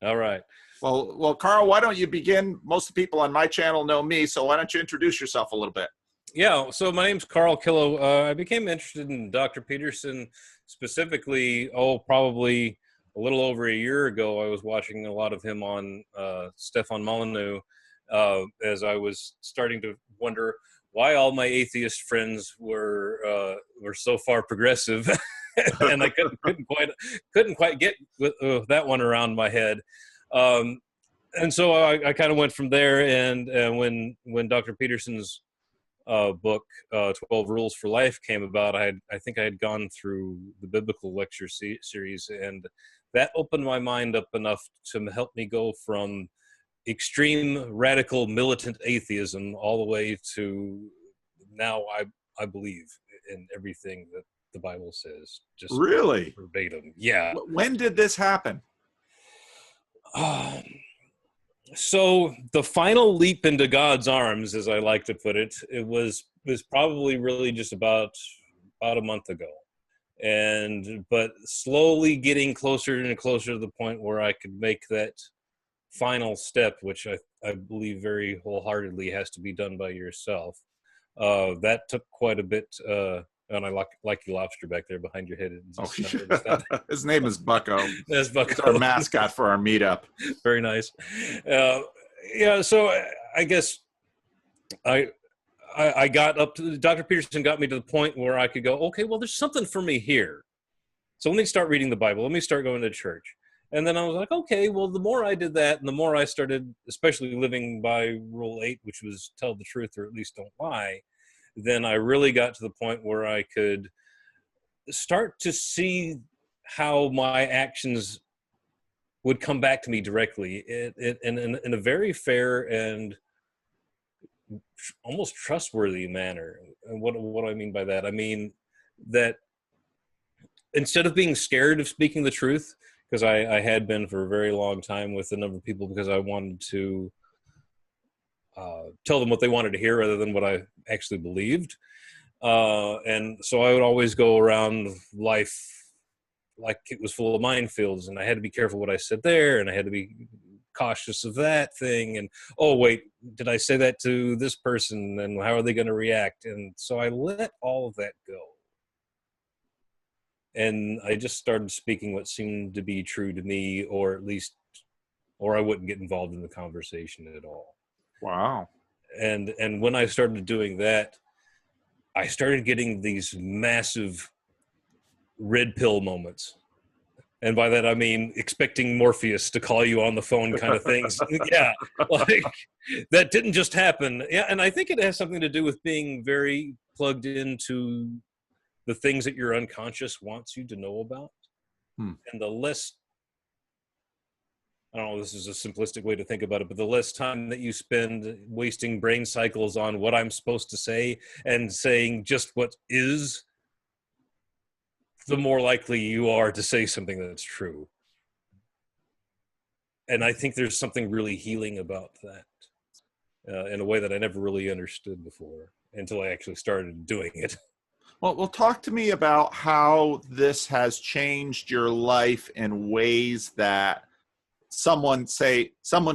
All right. Well, Carl, why don't you begin? Most of the people on my channel know me, so why don't you introduce yourself a little bit? Yeah, so my name's Carl Killough. I became interested in Dr. Peterson specifically, probably a little over a year ago. I was watching a lot of him on Stefan Molyneux as I was starting to wonder why all my atheist friends were so far progressive, and I couldn't quite get that one around my head. And so I kind of went from there, and when Dr. Peterson's book 12 Rules for Life came about, I think I had gone through the biblical lecture series, and that opened my mind up enough to help me go from extreme radical militant atheism all the way to now I believe in everything that the Bible says, just Really? verbatim. Yeah. When did this happen? So the final leap into God's arms, as I like to put it, it was probably really just about a month ago, but slowly getting closer and closer to the point where I could make that final step, which I believe very wholeheartedly has to be done by yourself. That took quite a bit. And I like your lobster back there behind your head. His name is Bucko. That's Bucko. It's our mascot for our meetup. Very nice. Yeah, so I guess I got up to, Dr. Peterson got me to the point where I could go, okay, well, there's something for me here. So let me start reading the Bible. Let me start going to church. And then I was like, okay, well, the more I did that and the more I started, especially living by Rule 8, which was tell the truth or at least don't lie, then I really got to the point where I could start to see how my actions would come back to me directly in a very fair and almost trustworthy manner. And what do I mean by that? I mean that instead of being scared of speaking the truth, because I had been for a very long time with a number of people because I wanted to tell them what they wanted to hear rather than what I actually believed. And so I would always go around life like it was full of minefields, and I had to be careful what I said there, and I had to be cautious of that thing. And, oh, wait, did I say that to this person? And how are they going to react? And so I let all of that go. And I just started speaking what seemed to be true to me, or I wouldn't get involved in the conversation at all. Wow. And when I started doing that, I started getting these massive red pill moments. And by that, I mean expecting Morpheus to call you on the phone kind of things. Yeah, like that didn't just happen. Yeah, and I think it has something to do with being very plugged into the things that your unconscious wants you to know about. And the less, I don't know, this is a simplistic way to think about it, but the less time that you spend wasting brain cycles on what I'm supposed to say and saying just what is, the more likely you are to say something that's true. And I think there's something really healing about that in a way that I never really understood before until I actually started doing it. Well, talk to me about how this has changed your life in ways that someone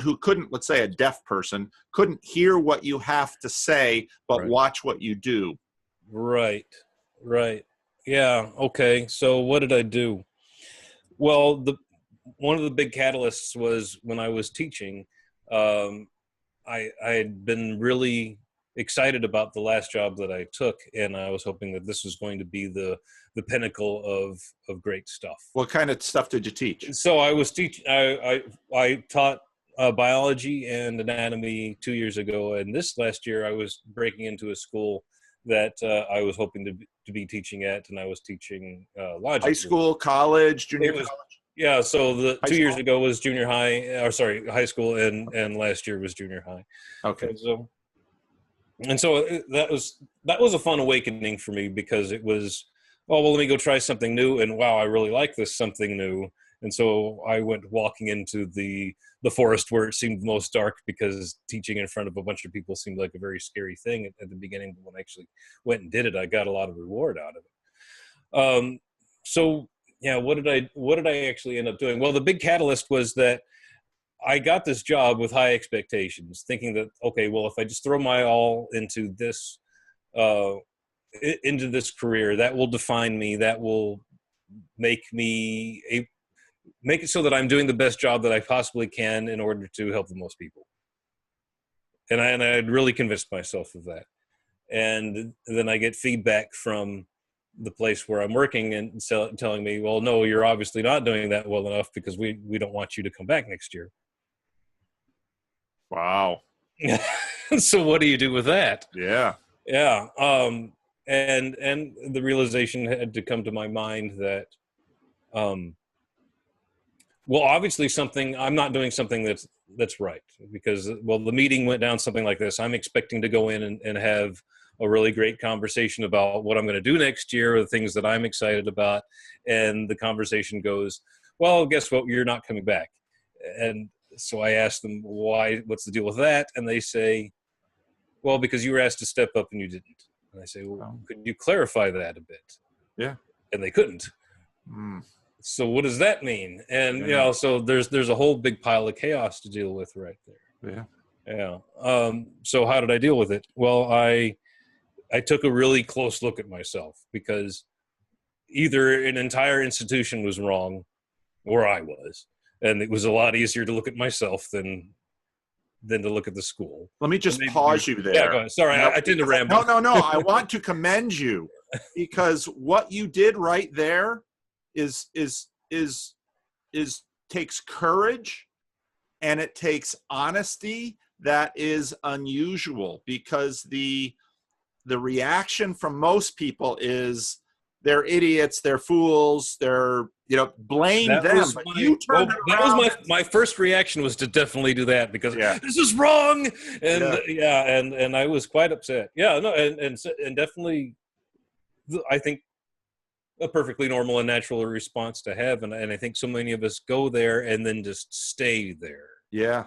who couldn't, let's say a deaf person, couldn't hear what you have to say, but Right. Watch what you do. Right. Yeah. Okay. So what did I do? Well, one of the big catalysts was when I was teaching. I had been really excited about the last job that I took, and I was hoping that this was going to be the pinnacle of great stuff. What kind of stuff did you teach? So I was teaching. I taught biology and anatomy 2 years ago, and this last year I was breaking into a school that I was hoping to be teaching at, and I was teaching logic. High school, college, junior college? Yeah, so the High 2 years school? ago was junior high, high school, and last year was junior high. Okay. And so that was a fun awakening for me, because it was, oh, well, let me go try something new, and wow, I really like this something new. And so I went walking into the forest where it seemed most dark, because teaching in front of a bunch of people seemed like a very scary thing at the beginning. But when I actually went and did it, I got a lot of reward out of it. So yeah, what did I actually end up doing? Well, the big catalyst was that I got this job with high expectations, thinking that, okay, well, if I just throw my all into this career, that will define me. That will make make it so that I'm doing the best job that I possibly can in order to help the most people. And I'd really convinced myself of that. And then I get feedback from the place where I'm working and telling me, well, no, you're obviously not doing that well enough, because we don't want you to come back next year. Wow. So what do you do with that? Yeah. Yeah. And the realization had to come to my mind that, well, obviously I'm not doing something that's right, because, well, the meeting went down something like this. I'm expecting to go in and have a really great conversation about what I'm going to do next year, or the things that I'm excited about. And the conversation goes, well, guess what? You're not coming back. And so I asked them, why, what's the deal with that? And they say, well, because you were asked to step up and you didn't. And I say, well, could you clarify that a bit? Yeah. And they couldn't. So what does that mean? And, Yeah. you know, so there's a whole big pile of chaos to deal with right there. Yeah. Yeah. So how did I deal with it? Well, I took a really close look at myself, because either an entire institution was wrong or I was. And it was a lot easier to look at myself than to look at the school. Let me just pause you there. Yeah, go ahead. Sorry, I tend to ramble. No. I want to commend you, because what you did right there is takes courage, and it takes honesty that is unusual, because the reaction from most people is they're idiots, they're fools, they're, blame them. But you turned it around. That was my first reaction, was to definitely do that, because this is wrong. And and I was quite upset. Yeah, no, and definitely, I think a perfectly normal and natural response to have. And I think so many of us go there and then just stay there. Yeah.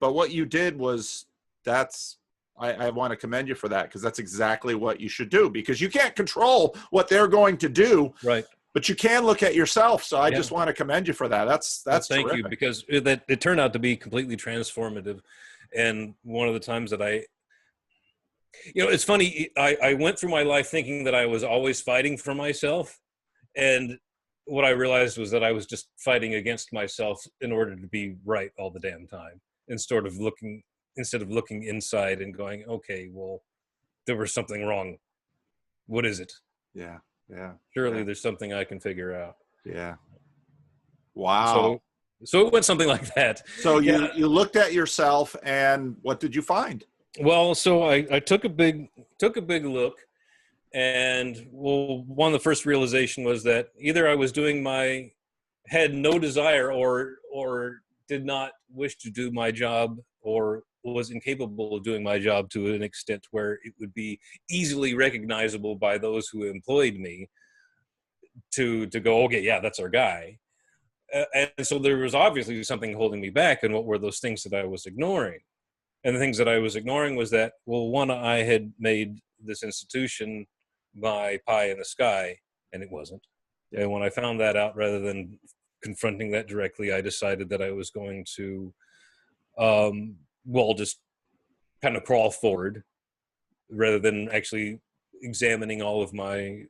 But what you did was, I want to commend you for that, because that's exactly what you should do, because you can't control what they're going to do. Right. But you can look at yourself. So I just want to commend you for that. That's thank terrific. you, because it turned out to be completely transformative. And one of the times that it's funny, I went through my life thinking that I was always fighting for myself. And what I realized was that I was just fighting against myself in order to be right all the damn time, instead of looking inside and going, okay, well, there was something wrong. What is it? Yeah. Surely there's something I can figure out. Yeah. Wow. So it went something like that. So you looked at yourself, and what did you find? Well, so I took a big look, and one of the first realization was that either I was had no desire or did not wish to do my job, or was incapable of doing my job to an extent where it would be easily recognizable by those who employed me to go, okay, yeah, that's our guy. And so there was obviously something holding me back. And what were those things that I was ignoring? And the things that I was ignoring was that, well, one, I had made this institution my pie in the sky, and it wasn't. And when I found that out, rather than confronting that directly, I decided that I was going to, just kind of crawl forward, rather than actually examining all of my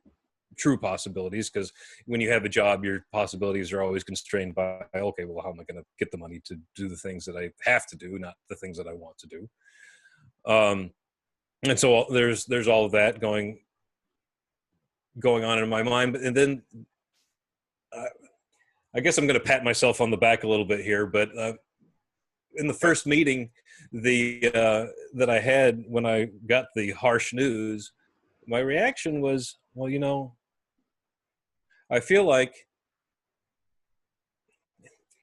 true possibilities. Because when you have a job, your possibilities are always constrained by, okay, well, how am I going to get the money to do the things that I have to do, not the things that I want to do. And so there's all of that going on in my mind. And then I guess I'm going to pat myself on the back a little bit here, but in the first meeting that I had when I got the harsh news, my reaction was, well, I feel like,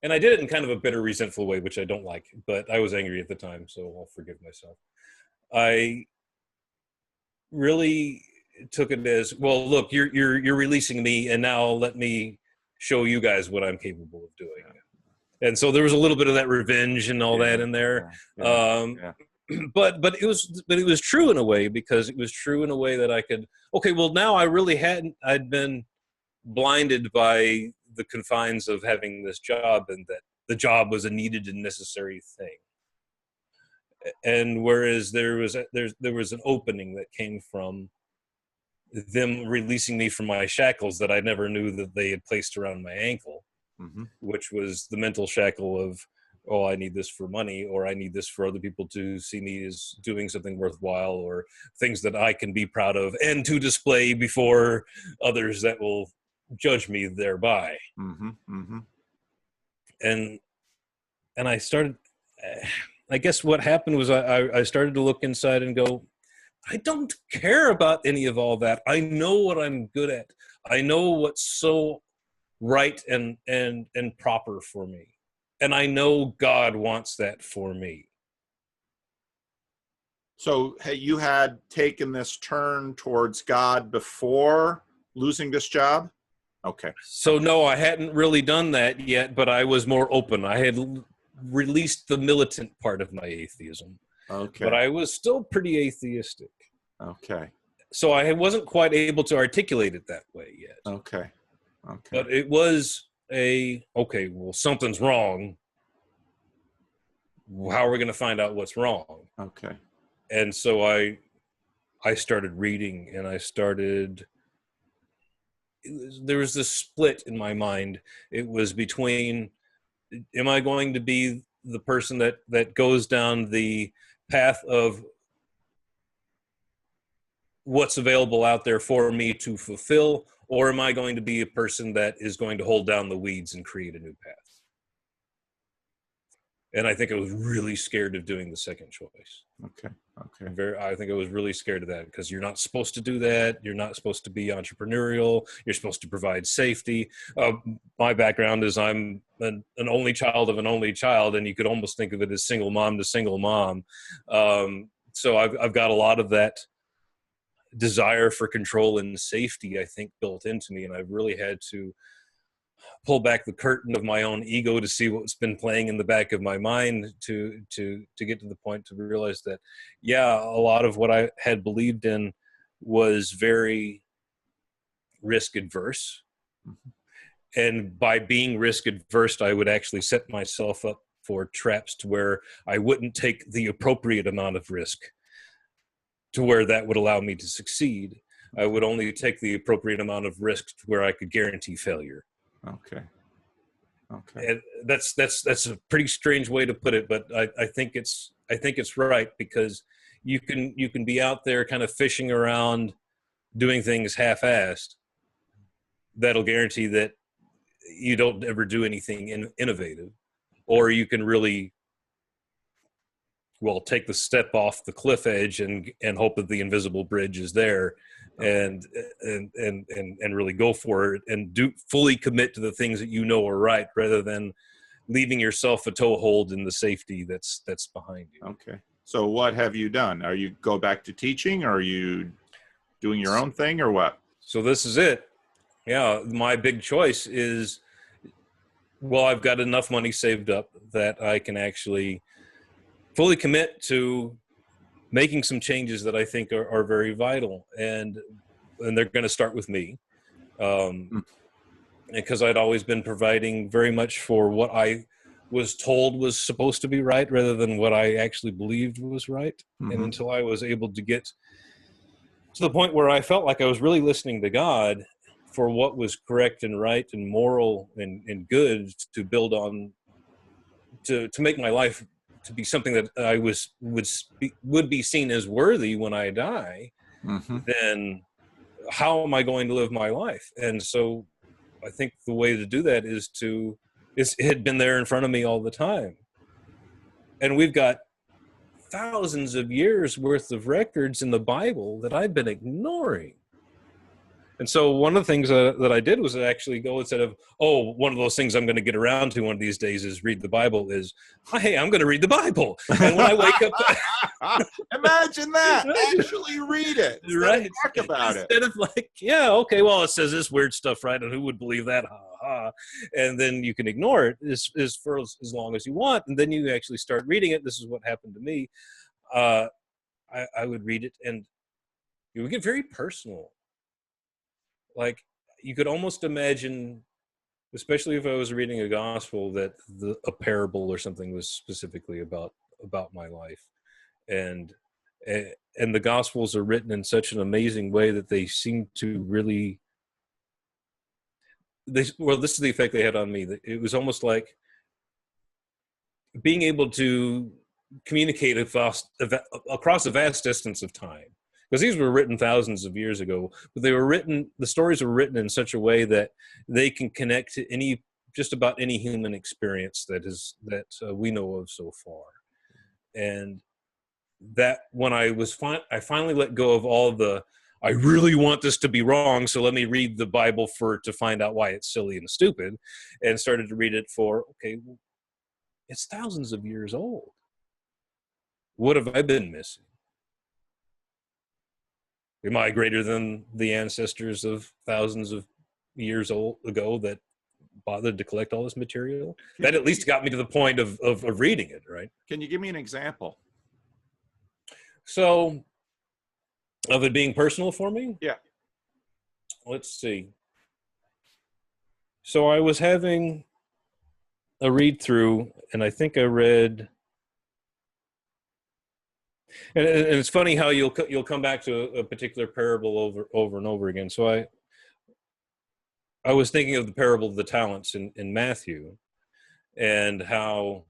and I did it in kind of a bitter, resentful way, which I don't like, but I was angry at the time, so I'll forgive myself. I really took it as, well, look, you're releasing me, and now let me show you guys what I'm capable of doing. And so there was a little bit of that revenge and all that in there. But it was true in a way, because it was true in a way that I could, okay, well, now I'd been blinded by the confines of having this job, and that the job was a needed and necessary thing. And whereas there was an opening that came from them releasing me from my shackles that I never knew that they had placed around my ankle, which was the mental shackle of, oh, I need this for money, or I need this for other people to see me as doing something worthwhile, or things that I can be proud of and to display before others that will judge me thereby. And I started, I guess what happened was I started to look inside and go, I don't care about any of all that. I know what I'm good at. I know what's so right and proper for me. And I know God wants that for me. So hey, you had taken this turn towards God before losing this job? Okay. So no, I hadn't really done that yet, but I was more open. I had released the militant part of my atheism. Okay. But I was still pretty atheistic. Okay. So I wasn't quite able to articulate it that way yet. Okay. Okay. But it was okay, well, something's wrong. How are we going to find out what's wrong? Okay. And so I started reading, and there was this split in my mind. It was between, am I going to be the person that goes down the path of what's available out there for me to fulfill, or am I going to be a person that is going to hold down the weeds and create a new path? And I think I was really scared of doing the second choice. Okay. Okay. I think I was really scared of that, because you're not supposed to do that. You're not supposed to be entrepreneurial. You're supposed to provide safety. My background is I'm an only child of an only child, and you could almost think of it as single mom to single mom. So I've got a lot of that desire for control and safety, I think, built into me, and I've really had to pull back the curtain of my own ego to see what's been playing in the back of my mind to get to the point to realize that, yeah, a lot of what I had believed in was very risk adverse. And by being risk adverse, I would actually set myself up for traps to where I wouldn't take the appropriate amount of risk to where that would allow me to succeed. I would only take the appropriate amount of risk to where I could guarantee failure. Okay. And that's a pretty strange way to put it, but I think it's right, because you can be out there kind of fishing around doing things half-assed. That'll guarantee that you don't ever do anything innovative, or you can really, well, take the step off the cliff edge and hope that the invisible bridge is there, and really go for it and fully commit to the things that you know are right, rather than leaving yourself a toehold in the safety that's behind you. Okay. So what have you done? Are you go back to teaching? Or are you doing your own thing, or what? So this is it. Yeah, my big choice is, well, I've got enough money saved up that I can actually fully commit to making some changes that I think are very vital, and they're going to start with me, because I'd always been providing very much for what I was told was supposed to be right, rather than what I actually believed was right. And until I was able to get to the point where I felt like I was really listening to God for what was correct and right and moral and good to build on, to make my life to be something that I would be seen as worthy when I die, then how am I going to live my life? And so I think the way to do that is it had been there in front of me all the time. And we've got thousands of years worth of records in the Bible that I've been ignoring. And so one of the things that I did was actually go, instead of, oh, one of those things I'm going to get around to one of these days is read the Bible, is, hey, I'm going to read the Bible. And when I wake up... Imagine that. Actually read it. Right. Talk about it. Instead of like, yeah, okay, well, it says this weird stuff, right? And who would believe that? Ha, ha. And then you can ignore it is for as long as you want. And then you actually start reading it. This is what happened to me. I would read it, and it would get very personal. Like, you could almost imagine especially if I was reading a gospel that a parable or something was specifically about my life. And and the gospels are written in such an amazing way that they seem to really, well, this is the effect they had on me. It was almost like being able to communicate across a vast distance of time, because these were written thousands of years ago, but the stories were written in such a way that they can connect to just about any human experience that we know of so far. And that when I finally let go of all I really want this to be wrong, so let me read the Bible to find out why it's silly and stupid, and started to read it for, okay, well, it's thousands of years old. What have I been missing? Am I greater than the ancestors of thousands of years ago that bothered to collect all this material? That at least got me to the point of reading it, right? Can you give me an example? So, of it being personal for me? Yeah. Let's see. So I was having a read through, and I think I read, and it's funny how you'll come back to a particular parable over and over again. So I was thinking of the parable of the talents in Matthew, and how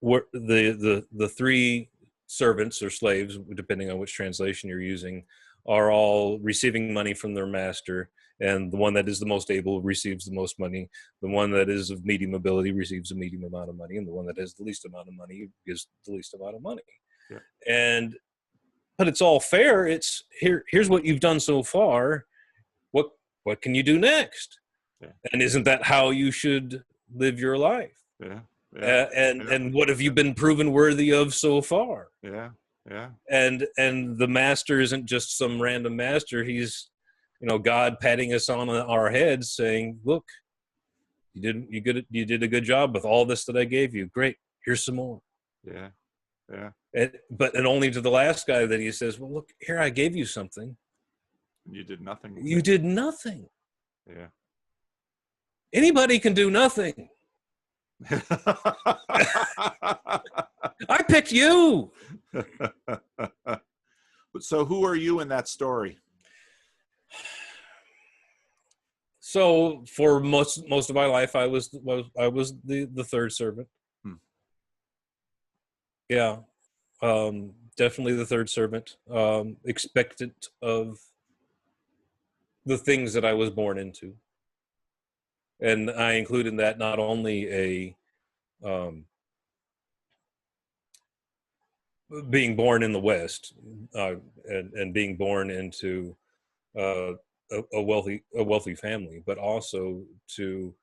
the three servants or slaves, depending on which translation you're using, are all receiving money from their master, and the one that is the most able receives the most money. The one that is of medium ability receives a medium amount of money, and the one that has the least amount of money gives the least amount of money. Yeah. But it's all fair. It's here's what you've done so far. What can you do next? Yeah. And isn't that how you should live your life? Yeah. Yeah. And what have you been proven worthy of so far? Yeah. Yeah. And the master isn't just some random master. He's, God patting us on our heads saying, look, you did a good job with all this that I gave you. Great. Here's some more. Yeah. Yeah. And only to the last guy that he says, well, look, here, I gave you something. You did nothing. You did nothing. Yeah. Anybody can do nothing. I picked you. So who are you in that story? So for most of my life, I was the third servant. Yeah, definitely the third servant. Expectant of the things that I was born into, and I include in that not only being born in the West, and being born into a wealthy family, but also to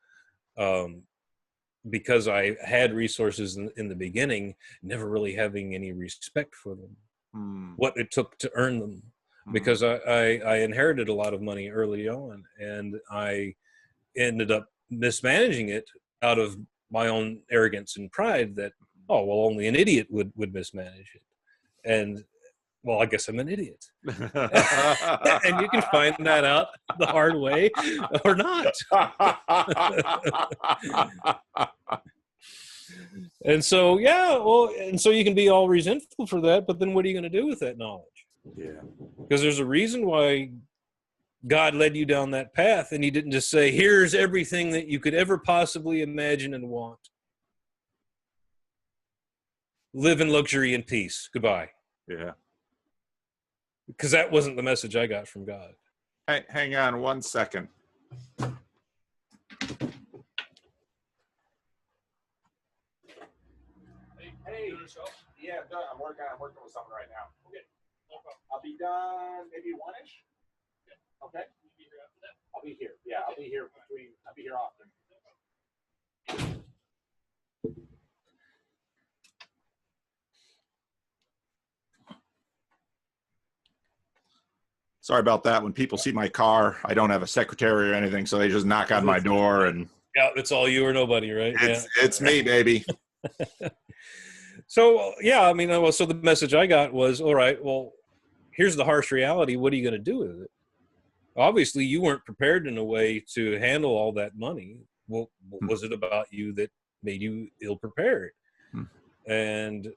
because I had resources in the beginning, never really having any respect for them, what it took to earn them, because I inherited a lot of money early on, and I ended up mismanaging it out of my own arrogance and pride that, oh, well, only an idiot would mismanage it. And, well, I guess I'm an idiot. And you can find that out the hard way or not. And so, yeah, well, and so you can be all resentful for that, but then what are you going to do with that knowledge? Yeah. Because there's a reason why God led you down that path, and he didn't just say, here's everything that you could ever possibly imagine and want. Live in luxury and peace. Goodbye. Yeah. Because that wasn't the message I got from God. Hey, hang on 1 second. Hey, yeah, I'm done. I'm working with something right now. Okay. I'll be done maybe 1-ish. Okay. I'll be here. Yeah, I'll be here often. Sorry about that. When people see my car, I don't have a secretary or anything, so they just knock on my door and. Yeah, it's all you or nobody, right? It's me, baby. So, yeah, I mean, so the message I got was, all right, well, here's the harsh reality. What are you going to do with it? obviously you weren't prepared in a way to handle all that money. What was it about you that made you ill prepared? Hmm. And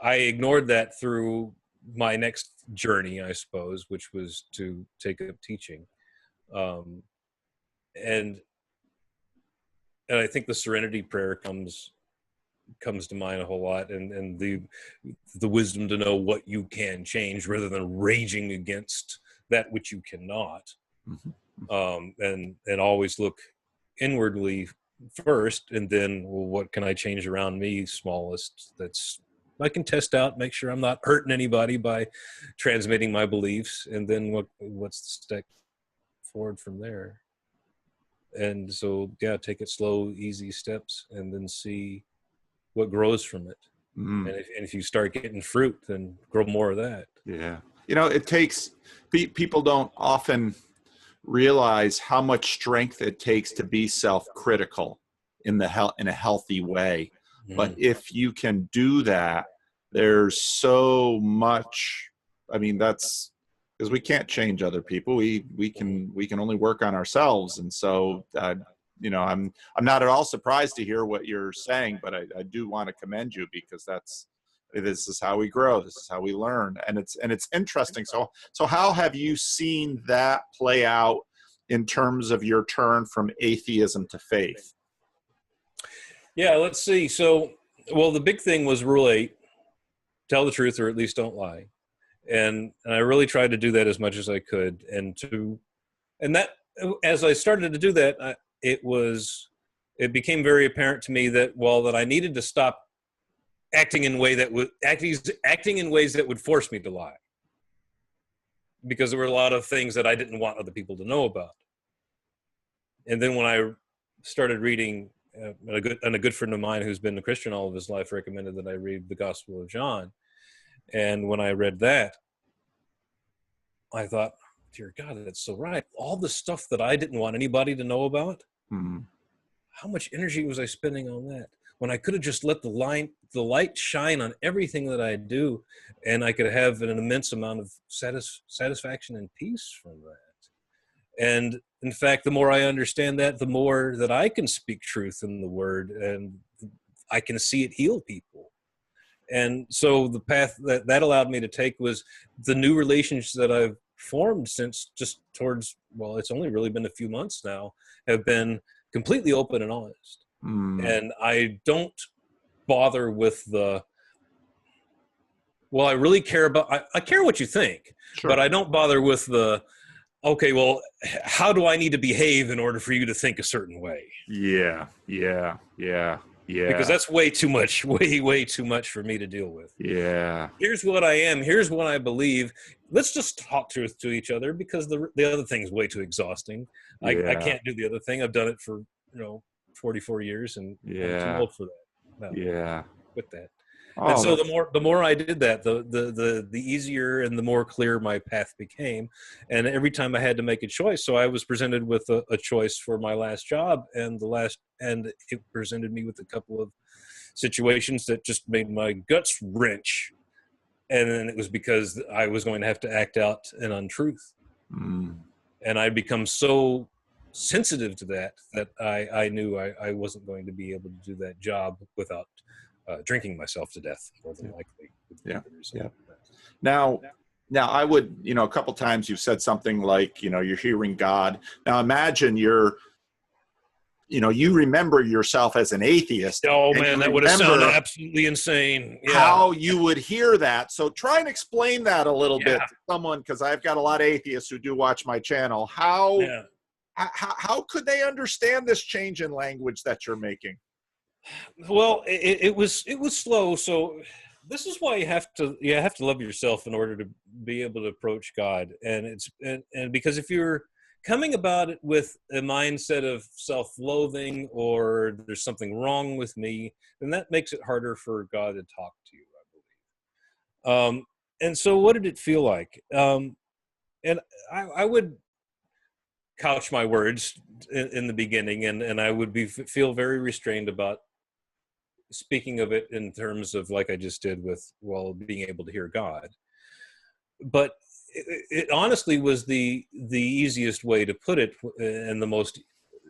I ignored that through my next journey, I suppose, which was to take up teaching. Um, and and I think the serenity prayer comes to mind a whole lot, and the wisdom to know what you can change rather than raging against that which you cannot. And always look inwardly first, and then, well, what can I change around me, smallest, that's I can test out, make sure I'm not hurting anybody by transmitting my beliefs, and then what's the step forward from there. And so, yeah, take it slow, easy steps, and then see what grows from it. Mm. And if you start getting fruit, then grow more of that. Yeah. It takes, people don't often realize how much strength it takes to be self-critical in a healthy way. But if you can do that, there's so much, that's because we can't change other people. We can only work on ourselves. And so, I'm not at all surprised to hear what you're saying, but I do want to commend you, because this is how we grow. This is how we learn. And it's interesting. So how have you seen that play out in terms of your turn from atheism to faith? Yeah, let's see. So, well, the big thing was Rule 8, tell the truth or at least don't lie. And I really tried to do that as much as I could. And that, as I started to do that, it became very apparent to me that I needed to stop acting in ways that would force me to lie, because there were a lot of things that I didn't want other people to know about. And then when I started reading, a good friend of mine who's been a Christian all of his life recommended that I read the Gospel of John. And when I read that, I thought, dear God, that's so right. All the stuff that I didn't want anybody to know about, how much energy was I spending on that, when I could have just let the light shine on everything that I do, and I could have an immense amount of satisfaction and peace from that. And in fact, the more I understand that, the more that I can speak truth in the word, and I can see it heal people. And so the path that allowed me to take was the new relationships that I've formed since just towards, it's only really been a few months now, have been completely open and honest. And I don't bother with I really care about, I care what you think, sure, but I don't bother with okay, well, how do I need to behave in order for you to think a certain way? Yeah. Because that's way too much, way too much for me to deal with. Yeah. Here's what I am. Here's what I believe. Let's just talk truth to each other, because the other thing's way too exhausting. I can't do the other thing. I've done it for 44 years, and I'm too old for that. No, quit that. And so the more I did that, the easier and the more clear my path became. And every time I had to make a choice, so I was presented with a choice for my last job, and it presented me with a couple of situations that just made my guts wrench. And then it was because I was going to have to act out an untruth. And I'd become so sensitive to that I knew I wasn't going to be able to do that job without drinking myself to death, more than likely. Now I would, a couple times you've said something like, you're hearing God. Now imagine you remember yourself as an atheist. Oh man, that would have sounded absolutely insane. How you would hear that. So try and explain that a little bit to someone, because I've got a lot of atheists who do watch my channel. How could they understand this change in language that you're making? Well, it was slow. So this is why you have to love yourself in order to be able to approach God. And because if you're coming about it with a mindset of self-loathing, or there's something wrong with me, then that makes it harder for God to talk to you, I believe. And so what did it feel like? And I would couch my words in the beginning, and I would feel very restrained about speaking of it in terms of, like I just did with being able to hear God. But it honestly was the easiest way to put it, and the most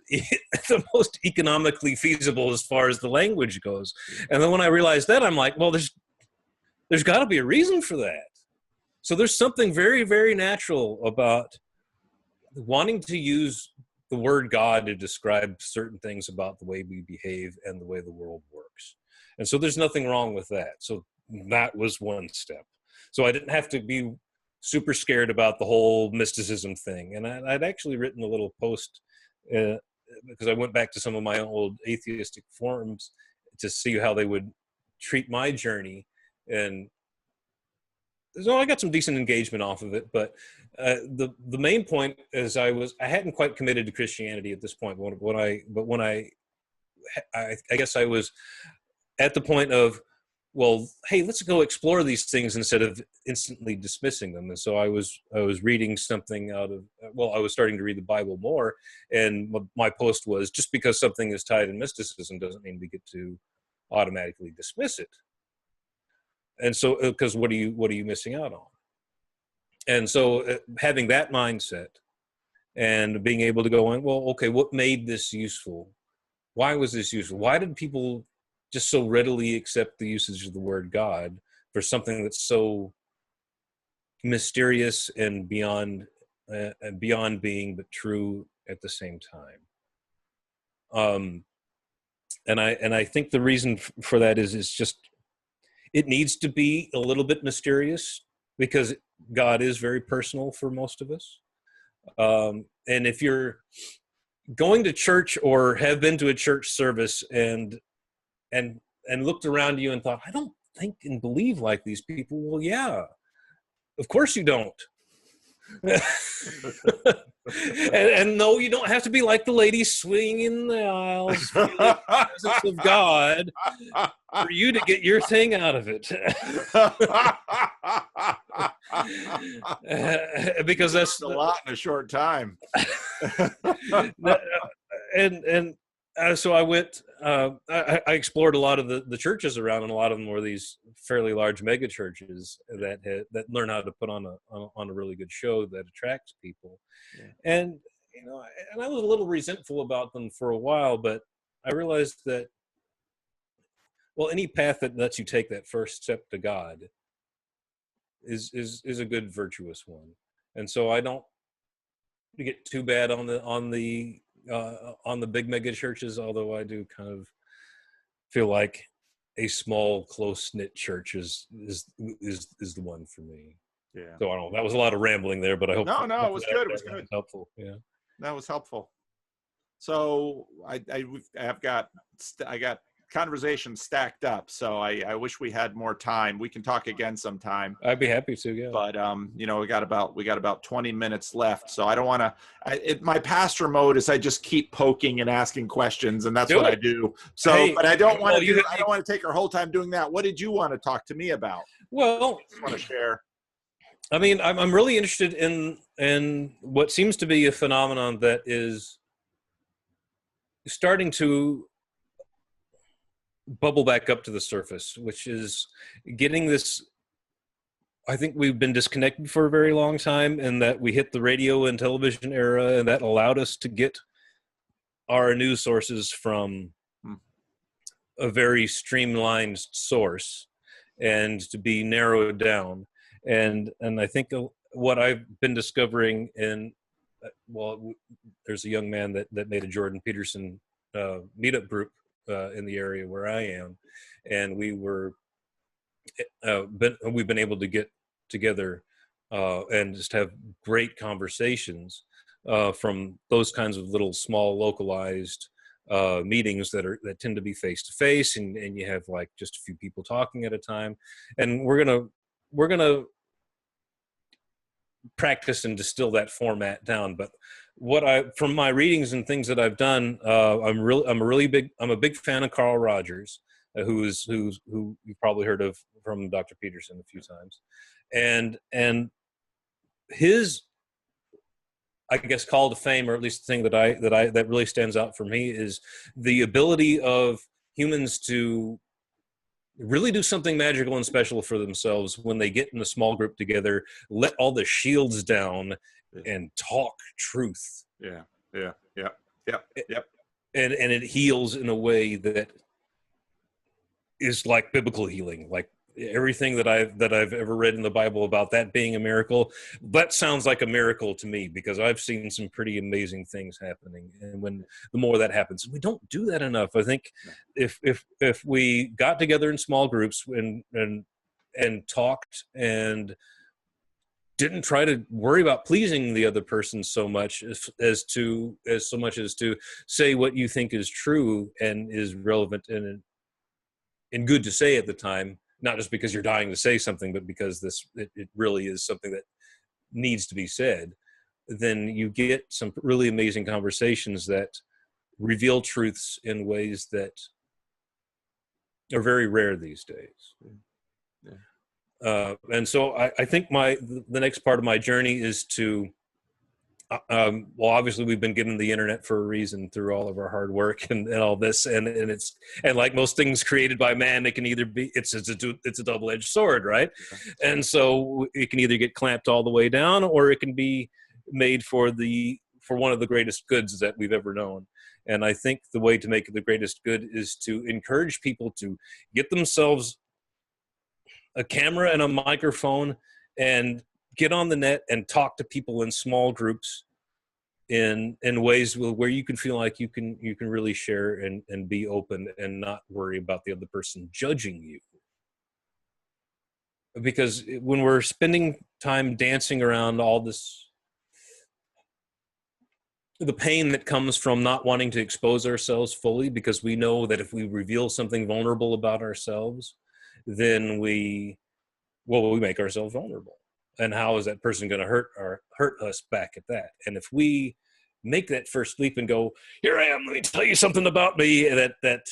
the most economically feasible as far as the language goes. And then when I realized that, I'm like, well, there's got to be a reason for that. So there's something very, very natural about wanting to use the word God to describe certain things about the way we behave and the way the world works. And so there's nothing wrong with that. So that was one step. So I didn't have to be super scared about the whole mysticism thing. And I'd actually written a little post because I went back to some of my old atheistic forums to see how they would treat my journey. And so I got some decent engagement off of it. But the main point is I hadn't quite committed to Christianity at this point. When I guess I was at the point of, well, hey, let's go explore these things instead of instantly dismissing them. And so I was reading something I was starting to read the Bible more. And my post was, just because something is tied in mysticism doesn't mean we get to automatically dismiss it. And so, because what are you missing out on? And so having that mindset and being able to go in, well, okay, what made this useful? Why was this useful? Why did people just so readily accept the usage of the word God for something that's so mysterious and beyond being, but true at the same time? And I think the reason for that is just, it needs to be a little bit mysterious because God is very personal for most of us. And if you're going to church or have been to a church service and looked around you and thought, I don't think and believe like these people. Well, yeah, of course you don't. and no, you don't have to be like the lady swinging the aisles, feeling the presence of God for you to get your thing out of it. Because that's a lot in a short time. So I went. I explored a lot of the churches around, and a lot of them were these fairly large mega churches that learn how to put on a really good show that attracts people. Yeah. And I was a little resentful about them for a while, but I realized that, well, any path that lets you take that first step to God is a good virtuous one. And so I don't get too bad on the big mega churches, although I do kind of feel like a small, close-knit church is the one for me. Yeah. So I don't know. That was a lot of rambling there, but I hope. No, it was good. It was good. Was helpful. Yeah. That was helpful. So I got conversations stacked up. So I wish we had more time. We can talk again sometime. I'd be happy to. Yeah. But we got about 20 minutes left. So I don't want to. My pastor mode is I just keep poking and asking questions, and that's what I do. So, hey, but I don't want to. I don't want to take our whole time doing that. What did you want to talk to me about? Well, I just want to share. I mean, I'm really interested in what seems to be a phenomenon that is starting to bubble back up to the surface, which is getting this. I think we've been disconnected for a very long time, and that we hit the radio and television era, and that allowed us to get our news sources from a very streamlined source and to be narrowed down. And I think what I've been discovering there's a young man that made a Jordan Peterson meetup group in the area where I am, and we've been able to get together and just have great conversations from those kinds of little small localized meetings that tend to be face to face, and you have like just a few people talking at a time. And we're gonna practice and distill that format down. But from my readings and things that I've done, I'm a big fan of Carl Rogers, who you've probably heard of from Dr. Peterson a few times, and his, I guess, call to fame, or at least the thing that really stands out for me, is the ability of humans to really do something magical and special for themselves when they get in a small group together, let all the shields down and talk truth. Yeah. Yeah. Yeah. Yep. Yep. And it heals in a way that is like biblical healing. Like everything that I've ever read in the Bible about that being a miracle, that sounds like a miracle to me, because I've seen some pretty amazing things happening. And when the more that happens, we don't do that enough. I think if we got together in small groups and talked and didn't try to worry about pleasing the other person so much as to say what you think is true and is relevant and good to say at the time, not just because you're dying to say something, but because it really is something that needs to be said, then you get some really amazing conversations that reveal truths in ways that are very rare these days. Yeah. And so I think the next part of my journey is to well, obviously we've been given the internet for a reason through all of our hard work and all this, and like most things created by man, it can either be it's a double-edged sword, right? Yeah. And so it can either get clamped all the way down, or it can be made for one of the greatest goods that we've ever known. And I think the way to make it the greatest good is to encourage people to get themselves a camera and a microphone and get on the net and talk to people in small groups in ways where you can feel like you can really share and be open and not worry about the other person judging you. Because when we're spending time dancing around all this, the pain that comes from not wanting to expose ourselves fully, because we know that if we reveal something vulnerable about ourselves, then we make ourselves vulnerable. And how is that person going to hurt us back at that? And if we make that first leap and go, here I am, let me tell you something about me, that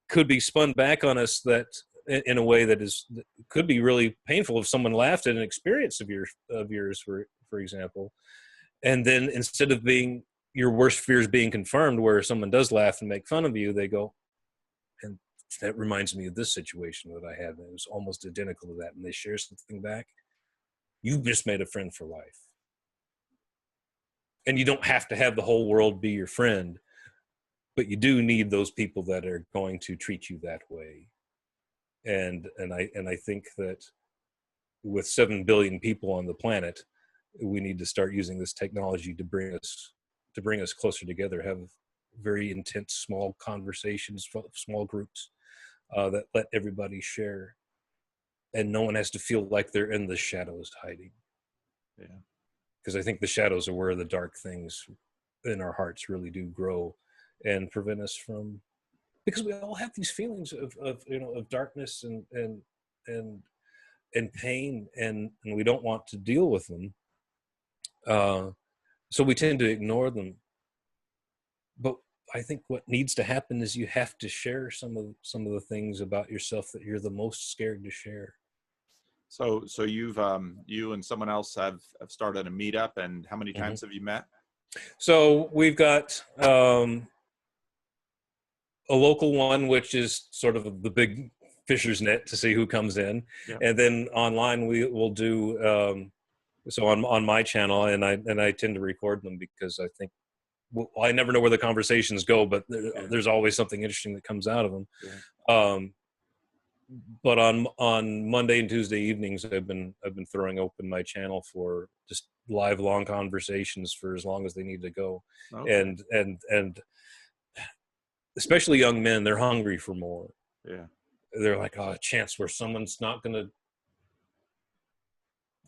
could be spun back on us, that in a way that could be really painful if someone laughed at an experience of yours, for example. And then instead of being your worst fears being confirmed, where someone does laugh and make fun of you, they go, and that reminds me of this situation that I had. It was almost identical to that. And they share something back. You've just made a friend for life. And you don't have to have the whole world be your friend, but you do need those people that are going to treat you that way. And I think that with 7 billion people on the planet, we need to start using this technology to bring us closer together, have very intense small conversations, small groups that let everybody share, and no one has to feel like they're in the shadows hiding. Yeah. Because I think the shadows are where the dark things in our hearts really do grow and prevent us from, because we all have these feelings of darkness and pain, and we don't want to deal with them. So we tend to ignore them. But I think what needs to happen is you have to share some of the things about yourself that you're the most scared to share. So you've you and someone else have started a meetup, and how many times have you met? So we've got a local one, which is sort of the big fisher's net to see who comes in, and then online we will do so on my channel, and I tend to record them because I think, well, I never know where the conversations go, but there's always something interesting that comes out of them. But on Monday and Tuesday evenings, I've been throwing open my channel for just live long conversations for as long as they need to go. Okay. And especially young men, they're hungry for more. Yeah. They're like, oh, a chance where someone's not going to,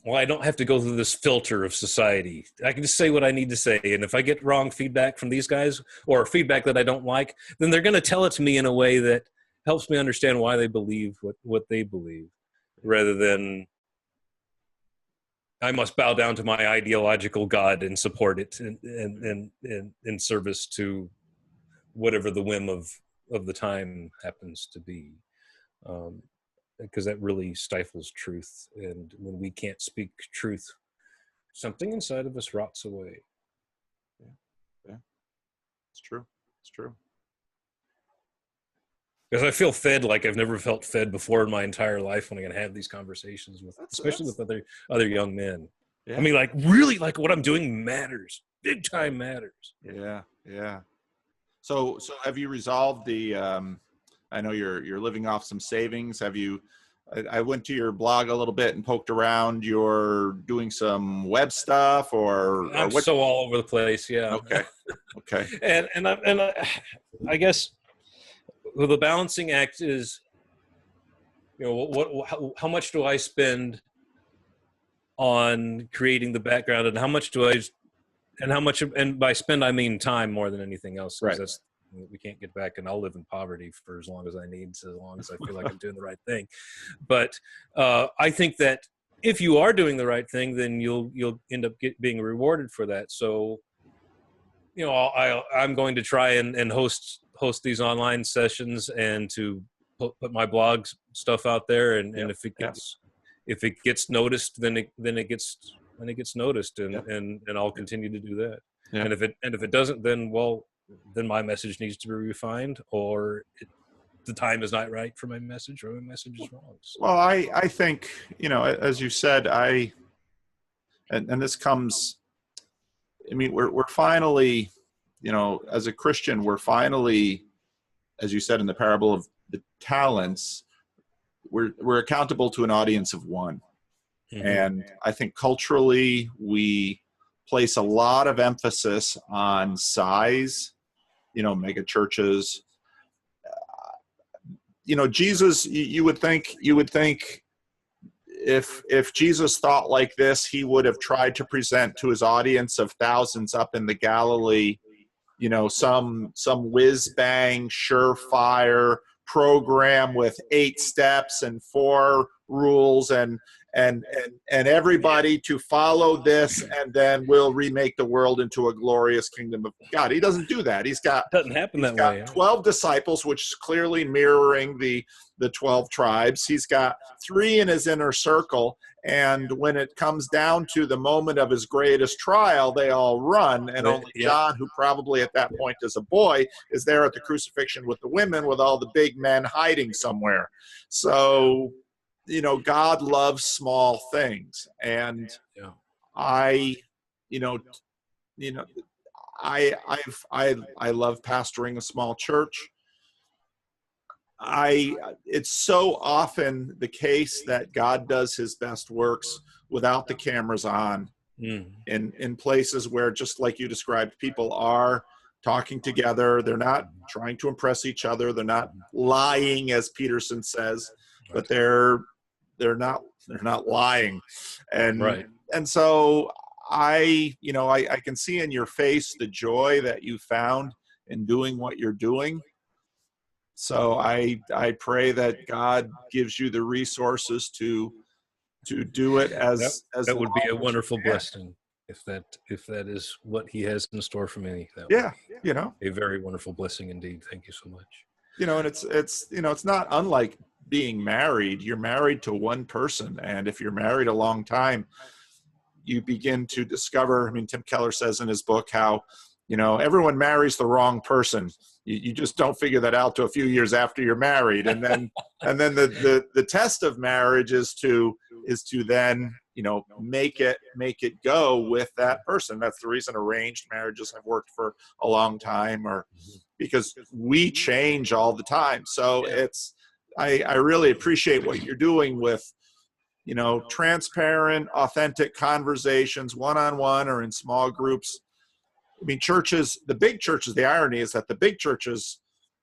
well, I don't have to go through this filter of society. I can just say what I need to say. And if I get wrong feedback from these guys, or feedback that I don't like, then they're going to tell it to me in a way that helps me understand why they believe what they believe, rather than I must bow down to my ideological God and support it in service to whatever the whim of the time happens to be. Because that really stifles truth. And when we can't speak truth, something inside of us rots away. Yeah. It's true. Because I feel fed like I've never felt fed before in my entire life when I can have these conversations with, especially with other young men. Yeah. I mean, like really, like what I'm doing matters. Big time matters. Yeah, yeah. So have you resolved the? I know you're living off some savings. Have you? I went to your blog a little bit and poked around. You're doing some web stuff, or I'm what? so all over the place. Yeah. Okay. Okay. I guess the balancing act is, you know, how much do I spend on creating the background, and how much and by spend I mean time more than anything else, because Right. we can't get back, and I'll live in poverty for as long as I need, so as long as I feel like I'm doing the right thing. But I think that if you are doing the right thing, then you'll end up being rewarded for that. So, you know, I'm going to try and host these online sessions, and to put my blog stuff out there, and if it gets noticed, then it gets noticed, and I'll continue to do that. Yeah. And if it doesn't, then my message needs to be refined, or the time is not right for my message, or my message is wrong. So. Well, I think, you know, as you said, and this comes, I mean, we're finally, you know, as a Christian, we're finally, as you said in the parable of the talents, we're accountable to an audience of one. Mm-hmm. And I think culturally we place a lot of emphasis on size, you know, mega churches. You know, Jesus, you would think if Jesus thought like this, he would have tried to present to his audience of thousands up in the Galilee, you know, some whiz bang, surefire program with 8 steps and 4 rules and everybody to follow this, and then we'll remake the world into a glorious kingdom of God. He doesn't do that. Doesn't happen that way. 12 disciples, which is clearly mirroring the 12 tribes. He's got 3 in his inner circle, and when it comes down to the moment of his greatest trial, they all run, and only John, who probably at that point is a boy, is there at the crucifixion with the women, with all the big men hiding somewhere. So, you know, God loves small things, and I love pastoring a small church. It's so often the case that God does his best works without the cameras on, in places where, just like you described, people are talking together. They're not trying to impress each other. They're not lying, as Peterson says, but they're not lying. And and so I can see in your face the joy that you found in doing what you're doing. So I pray that God gives you the resources to do it as that would be a wonderful blessing, if that is what he has in store for me. That would be, you know, a very wonderful blessing indeed. Thank you so much. You know, and it's you know, it's not unlike being married. You're married to one person, and if you're married a long time, you begin to discover, I mean, Tim Keller says in his book how, you know, everyone marries the wrong person. You just don't figure that out till a few years after you're married. And then the test of marriage is to then, you know, make it go with that person. That's the reason arranged marriages have worked for a long time, or because we change all the time. So I really appreciate what you're doing with, you know, transparent, authentic conversations, one-on-one or in small groups. I mean, churches, the big churches, the irony is that the big churches,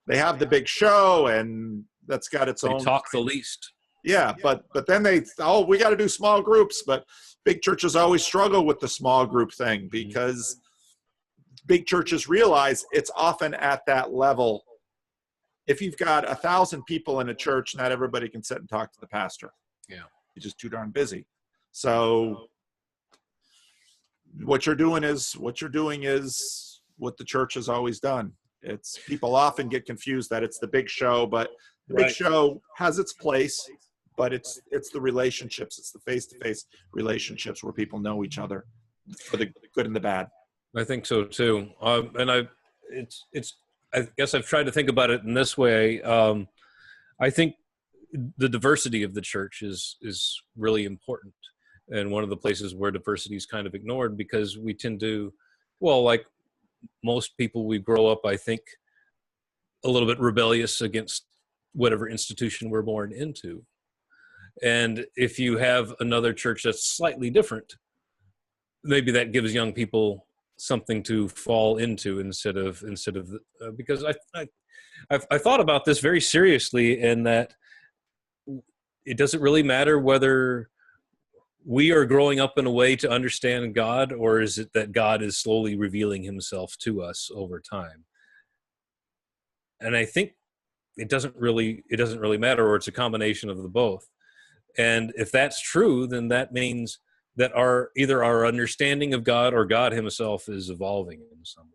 they have the big show, and that's got its own. They talk the least. Yeah, but then we got to do small groups. But big churches always struggle with the small group thing, because big churches realize it's often at that level. If you've got 1,000 people in a church, not everybody can sit and talk to the pastor. Yeah. He's just too darn busy. So what you're doing is what the church has always done. It's, people often get confused that it's the big show, but the big show has its place, but it's the relationships. It's the face-to-face relationships where people know each other for the good and the bad. I think so too. And I guess I've tried to think about it in this way. I think the diversity of the church is really important, and one of the places where diversity is kind of ignored because we tend to, well, like most people, we grow up, I think, a little bit rebellious against whatever institution we're born into. And if you have another church that's slightly different, maybe that gives young people something to fall into instead of because I thought about this very seriously, in that it doesn't really matter whether we are growing up in a way to understand God, or is it that God is slowly revealing himself to us over time. And I think it doesn't really matter, or it's a combination of the both. And if that's true, then that means that either our understanding of God or God himself is evolving in some way.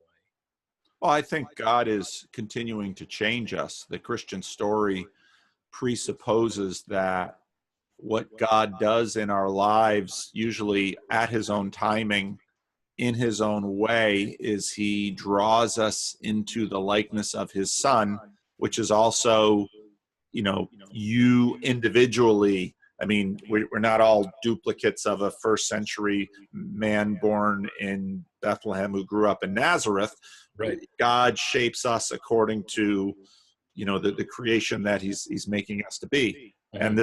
Well, I think God is continuing to change us. The Christian story presupposes that what God does in our lives, usually at his own timing, in his own way, is he draws us into the likeness of his Son, which is also, you individually. I mean, we're not all duplicates of a first century man born in Bethlehem who grew up in Nazareth. Right. God shapes us according to, the creation that he's making us to be. And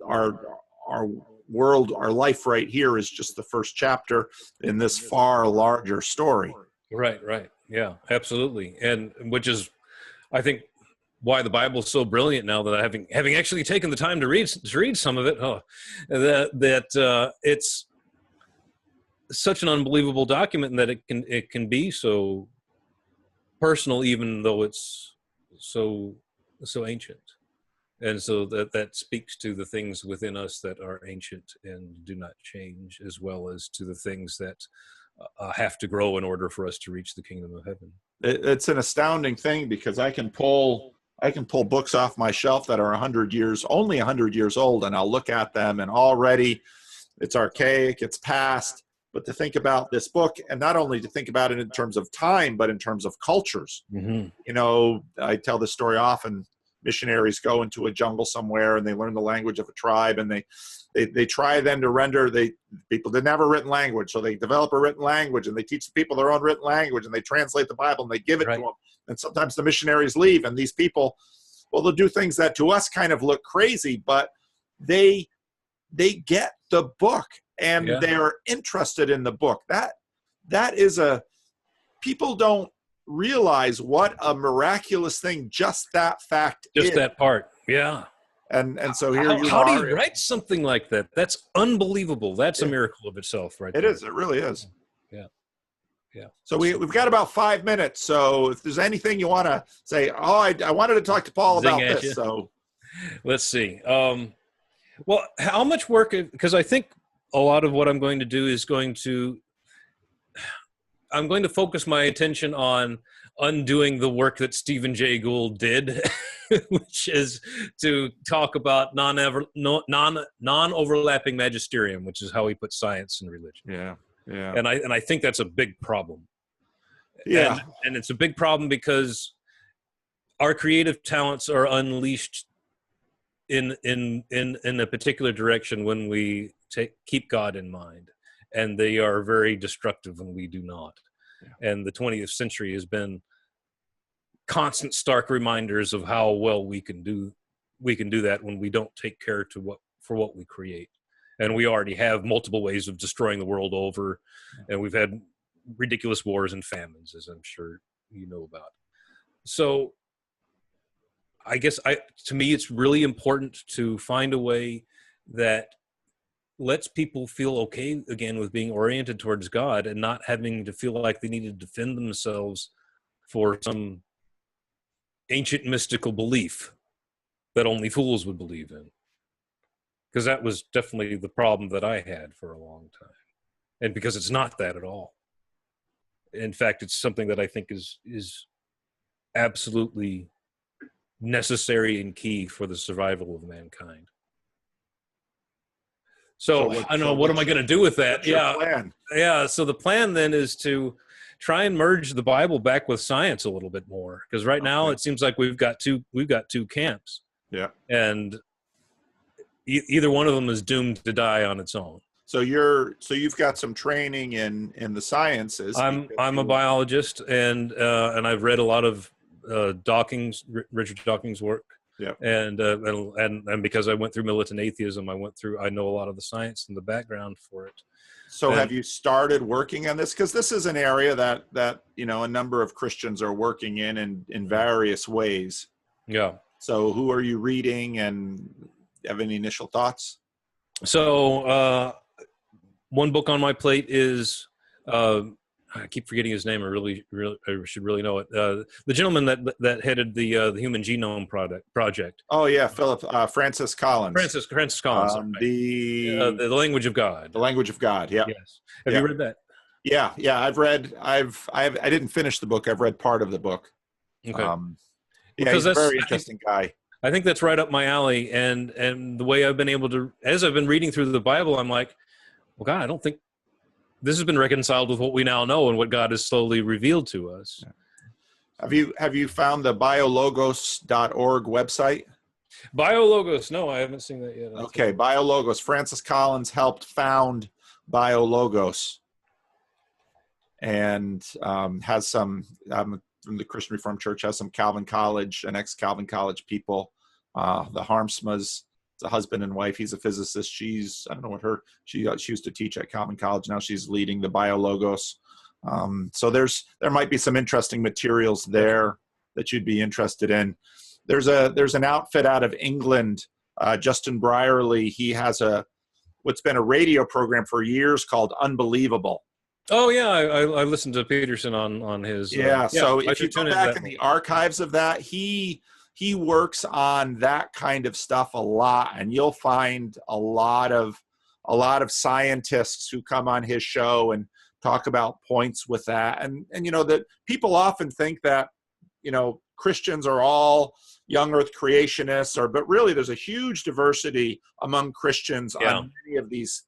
our world, our life right here is just the first chapter in this far larger story. Right. Yeah, absolutely. And which is, I think, why the Bible's so brilliant now, that having actually taken the time to read some of it, that it's such an unbelievable document, and that it can be so personal, even though it's so ancient. And so that speaks to the things within us that are ancient and do not change, as well as to the things that have to grow in order for us to reach the kingdom of heaven. It's an astounding thing, because I can pull books off my shelf that are only 100 years old, and I'll look at them, and already it's archaic, it's past. But to think about this book, and not only to think about it in terms of time, but in terms of cultures. Mm-hmm. I tell this story often. Missionaries go into a jungle somewhere and they learn the language of a tribe, and they try then to render people didn't have a written language, so they develop a written language, and they teach the people their own written language, and they translate the Bible and they give it to them. And sometimes the missionaries leave, and these people, well, they'll do things that to us kind of look crazy, but they get the book, and they're interested in the book. That is people don't realize what a miraculous thing just that fact is. Just that part. Yeah. And so here how do you write something like that? That's unbelievable. That's a miracle of itself, right? It is. It really is. Yeah. So we've got about 5 minutes. So if there's anything you want to say, I wanted to talk to Paul about this. So let's see. Well, how much work? Because I think a lot of what I'm going to do is I'm going to focus my attention on undoing the work that Stephen Jay Gould did, which is to talk about non-overlapping magisterium, which is how he puts science and religion. Yeah. And I think that's a big problem. Yeah. And it's a big problem because our creative talents are unleashed in a particular direction when we keep God in mind, and they are very destructive when we do not. Yeah. And the 20th century has been constant stark reminders of how well we can do that when we don't take care for what we create. And we already have multiple ways of destroying the world over, and we've had ridiculous wars and famines, as I'm sure you know about. So I guess to me, it's really important to find a way that lets people feel okay again with being oriented towards God, and not having to feel like they need to defend themselves for some ancient mystical belief that only fools would believe in. Because that was definitely the problem that I had for a long time. And because it's not that at all. In fact, it's something that I think is absolutely necessary and key for the survival of mankind. So I don't know, what am I going to do with that? What's your plan? Yeah. So the plan then is to try and merge the Bible back with science a little bit more, because right now it seems like we've got two camps. Yeah. And either one of them is doomed to die on its own. So you've got some training in the sciences. I'm a biologist, and I've read a lot of Richard Dawkins' work. Yeah. And because I went through militant atheism, I know a lot of the science and the background for it. So have you started working on this? Because this is an area that a number of Christians are working in various ways. Yeah. So who are you reading, and have any initial thoughts? So one book on my plate is I keep forgetting his name. I should really know it. The gentleman that headed the Human Genome Project. Oh yeah, Francis Collins. Francis Collins. Right. The Language of God. The Language of God. Yeah. Yes. Have you read that? Yeah. I didn't finish the book. I've read part of the book. Okay. He's a very interesting guy. I think that's right up my alley. And the way I've been able to, as I've been reading through the Bible, I'm like, well, God, I don't think this has been reconciled with what we now know and what God has slowly revealed to us. Have you found the biologos.org website? Biologos? No, I haven't seen that yet. Okay, Biologos. Francis Collins helped found Biologos, and has some from the Christian Reformed Church, has some Calvin College and ex-Calvin College people. The Harmsmas, it's a husband and wife. He's a physicist. I don't know what she used to teach at Calvin College. Now she's leading the Biologos. So there might be some interesting materials there that you'd be interested in. There's an outfit out of England, Justin Brierley. He has what's been a radio program for years called Unbelievable. Oh yeah, I listened to Peterson on his. So if you go back in the archives of that, he works on that kind of stuff a lot, and you'll find a lot of scientists who come on his show and talk about points with that. And that people often think that Christians are all young earth creationists, but really there's a huge diversity among Christians on many of these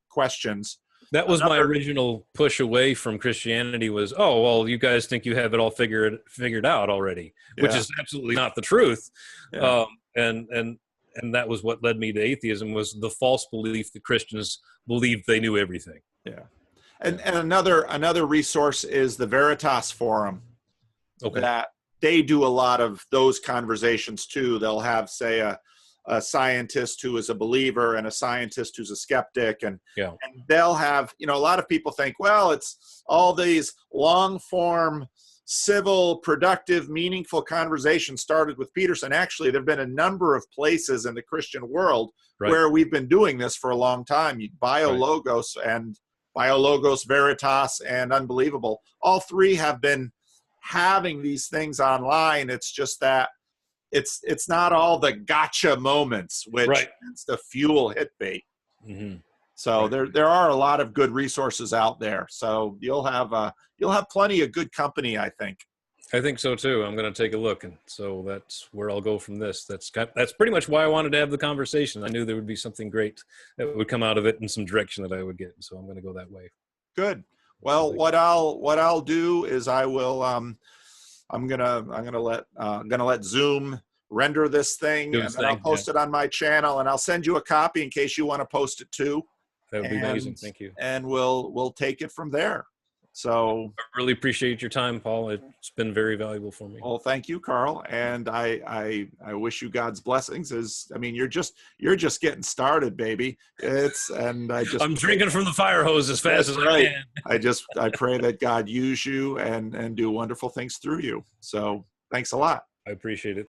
questions. That was my original push away from Christianity was, oh, well, you guys think you have it all figured out already, which is absolutely not the truth. Yeah. And that was what led me to atheism, was the false belief that Christians believed they knew everything. Yeah. And another resource is the Veritas Forum. Okay. That they do a lot of those conversations too. They'll have, say, a scientist who is a believer and a scientist who's a skeptic, and they'll have, a lot of people think, well, it's all these long form, civil, productive, meaningful conversations started with Peterson. Actually, there have been a number of places in the Christian world where we've been doing this for a long time. Biologos and Biologos, Veritas, and Unbelievable. All three have been having these things online. It's just that it's not all the gotcha moments, which tends to fuel hit bait. Mm-hmm. So there are a lot of good resources out there. So you'll have plenty of good company, I think. I think so too. I'm going to take a look, and so that's where I'll go from this. That's pretty much why I wanted to have the conversation. I knew there would be something great that would come out of it in some direction that I would get. So I'm going to go that way. Good. Well, what I'll do is I will I'm gonna let Zoom render this thing, and then I'll post it on my channel, and I'll send you a copy in case you want to post it too. That would be amazing. Thank you. And we'll take it from there. So I really appreciate your time, Paul. It's been very valuable for me. Well, thank you, Carl. And I wish you God's blessings. You're just getting started, baby. I'm drinking from the fire hose as fast as I can. I pray that God use you and do wonderful things through you. So thanks a lot. I appreciate it.